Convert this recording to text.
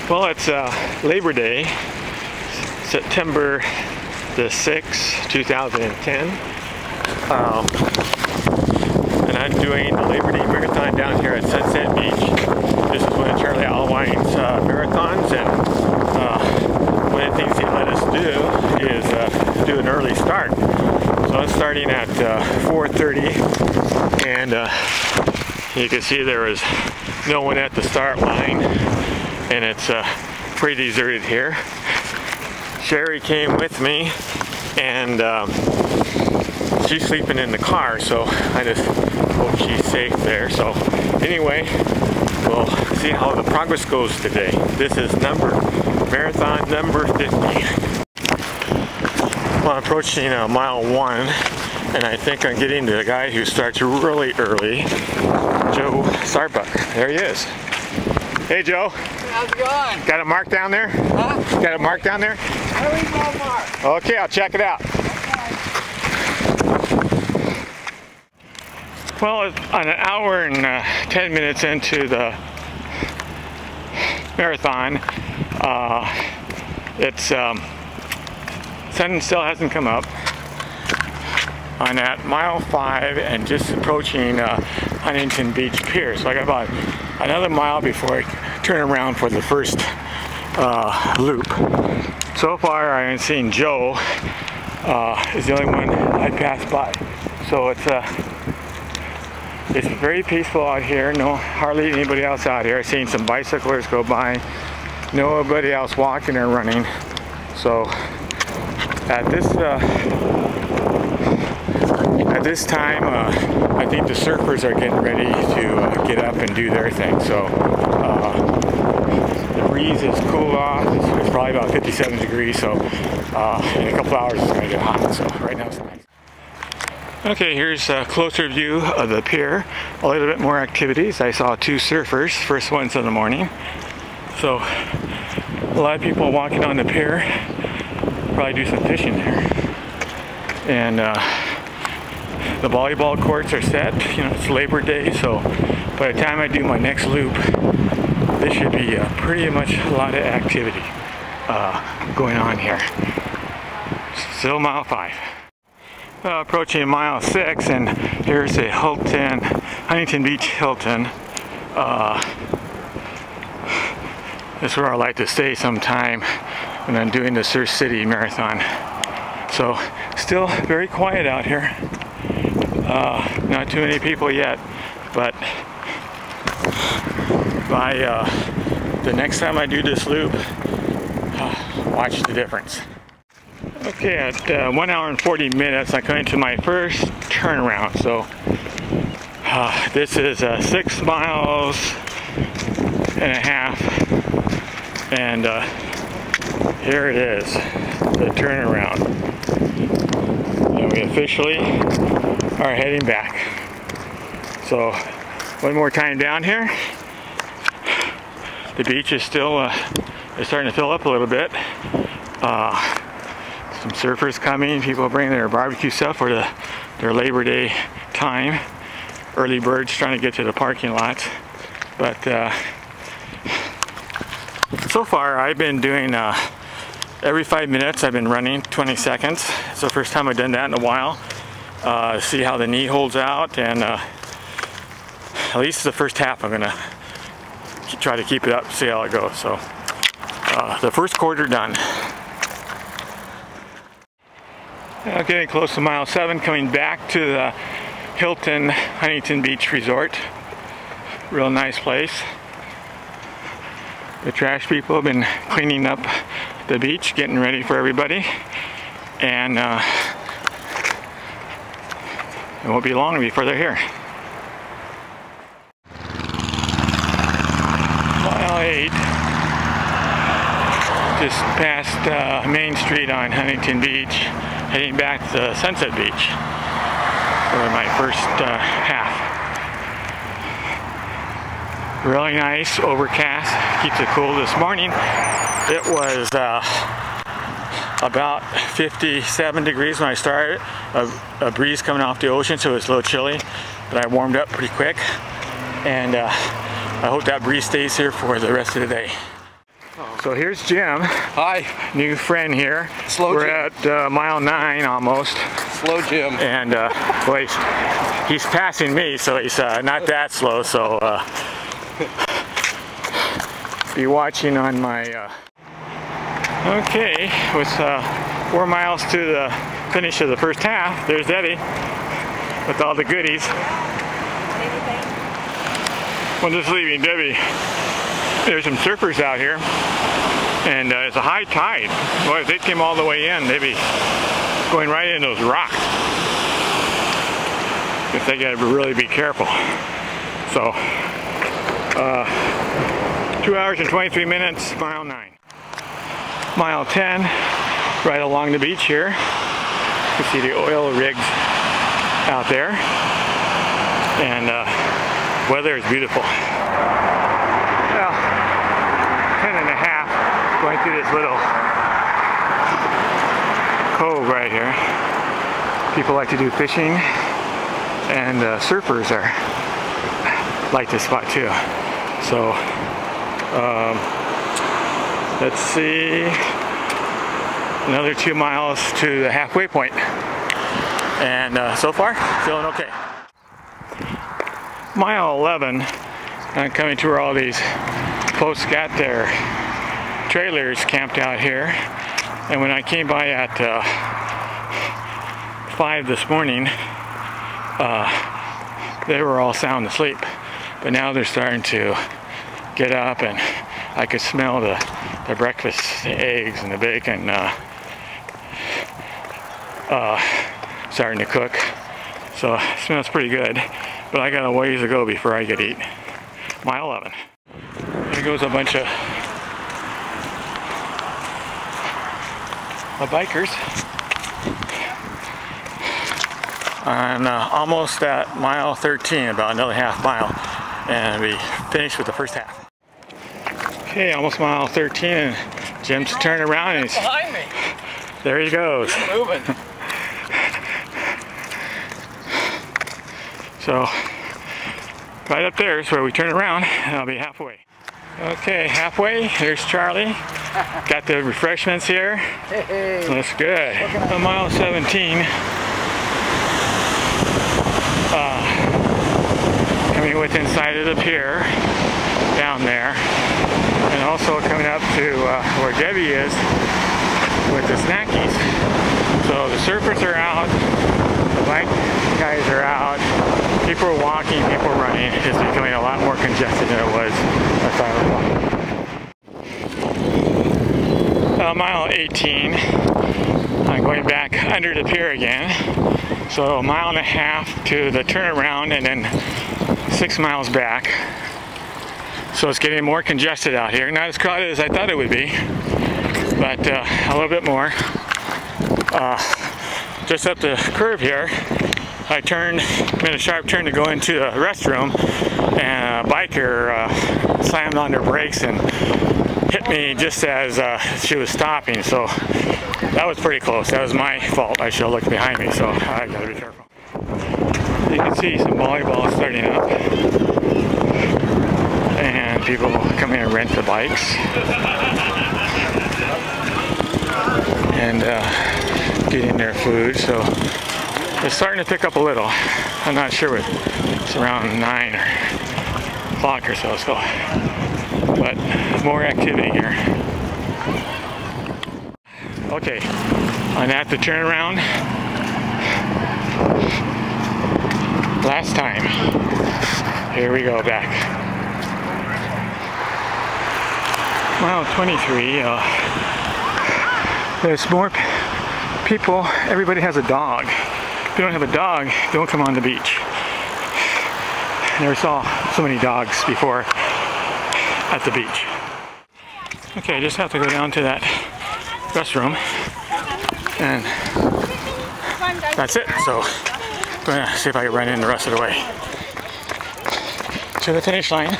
Well, it's Labor Day, September the 6th, 2010. And I'm doing the Labor Day Marathon down here at Sunset Beach. This is one of Charlie Alwine's marathons, and one of the things he let us do is do an early start. So I'm starting at 4:30, and you can see there is no one at the start line, and it's pretty deserted here. Sherry came with me, and she's sleeping in the car, so I just hope she's safe there. So anyway, we'll see how the progress goes today. This is marathon number 50. Well, I'm approaching mile 1, and I think I'm getting to the guy who starts really early, Joe Starbuck. There he is. Hey, Joe. How's it going? Got it marked down there? Huh? Got it marked down there? There we go, Mark. Okay, I'll check it out. Well, an hour and 10 minutes into the marathon, sun still hasn't come up. I'm at mile 5 and just approaching Huntington Beach Pier. So I got about another mile before I turn around for the first loop. So far I haven't seen Joe. Is the only one I passed by. So it's very peaceful out here. No, hardly anybody else out here. I've seen some bicyclers go by. Nobody else walking or running. So at this time, I think the surfers are getting ready to get up and do their thing. So the breeze is cooled off. It's probably about 57 degrees. So in a couple hours it's going to get hot. So right now it's nice. Okay, here's a closer view of the pier. A little bit more activities. I saw 2 surfers, first ones in the morning. So a lot of people walking on the pier. Probably do some fishing there. And the volleyball courts are set. You know, it's Labor Day, so by the time I do my next loop, there should be pretty much a lot of activity going on here. Still mile 5. Approaching mile 6, and here's a Huntington Beach Hilton. This is where I like to stay sometime when I'm doing the Surf City Marathon. So still very quiet out here. Not too many people yet, but by the next time I do this loop, watch the difference. Okay, at 1 hour and 40 minutes, I'm coming to my first turnaround. So this is 6 miles and a half, and here it is, the turnaround. And we officially are heading back. So one more time down here. The beach is still is starting to fill up a little bit. Some surfers coming, people bringing their barbecue stuff for their Labor Day time. Early birds trying to get to the parking lots. But so far I've been doing every 5 minutes I've been running 20 seconds. It's the first time I've done that in a while. See how the knee holds out, and at least the first half I'm gonna try to keep it up, see how it goes. So the first quarter done. Getting close to mile 7, coming back to the Hilton Huntington Beach Resort. Real nice place. The trash people have been cleaning up the beach, getting ready for everybody, and it won't be long before they're here. Mile 8, just past Main Street on Huntington Beach, heading back to Sunset Beach for my first half. Really nice, overcast, keeps it cool. This morning it was about 57 degrees when I started, a breeze coming off the ocean, so it's a little chilly, but I warmed up pretty quick, and I hope that breeze stays here for the rest of the day. So here's Jim. Hi. New friend here. Slow We're Jim. at mile 9 almost. Slow Jim. And boy, he's passing me, so he's not that slow. So be watching on my. Okay, with 4 miles to the finish of the first half. There's Debbie with all the goodies. Well, just leaving Debbie. There's some surfers out here, and it's a high tide. Boy, if they came all the way in, they'd be going right in those rocks. If they gotta really be careful. So, 2 hours and 23 minutes, mile 9. Mile 10, right along the beach here. You can see the oil rigs out there, and weather is beautiful. Well, 10 and a half, going through this little cove right here. People like to do fishing, and surfers like this spot too. So, let's see, another 2 miles to the halfway point. And so far, feeling okay. Mile 11, I'm coming to where all these folks got their trailers camped out here. And when I came by at 5 this morning, they were all sound asleep. But now they're starting to get up, and I could smell the breakfast, the eggs and the bacon starting to cook. So it smells pretty good, but I got a ways to go before I get eat. Mile 11. There goes a bunch of bikers. I'm almost at mile 13, about another half mile, and we finished with the first half. Okay, almost mile 13, and Jim's turning around, and he's Behind me. there he goes. He's moving. So, right up there is where we turn around, and I'll be halfway. Okay, halfway, there's Charlie. Got the refreshments here. Hey. That's good. On mile 17, coming within sight of the pier down there, and also coming up to where Debbie is with the snackies. So the surfers are out, the bike guys are out, people are walking, people are running. It's becoming a lot more congested than it was at 5 o'clock. Mile 18, I'm going back under the pier again. So a mile and a half to the turnaround, and then 6 miles back. So it's getting more congested out here. Not as crowded as I thought it would be, but a little bit more. Just up the curve here, I made a sharp turn to go into the restroom, and a biker slammed on their brakes and hit me just as she was stopping. So that was pretty close. That was my fault. I should have looked behind me, so I gotta be careful. You can see some volleyball starting up, and people coming and rent the bikes, and getting their food. So it's starting to pick up a little. I'm not sure what it's around 9 o'clock or so, but more activity here. Okay, I'm at the turnaround. Last time. Here we go back. Mile 23. There's more people. Everybody has a dog. If you don't have a dog, don't come on the beach. Never saw so many dogs before at the beach. Okay, I just have to go down to that restroom, and that's it. So I'm gonna see if I can run in the rest of the way to the finish line.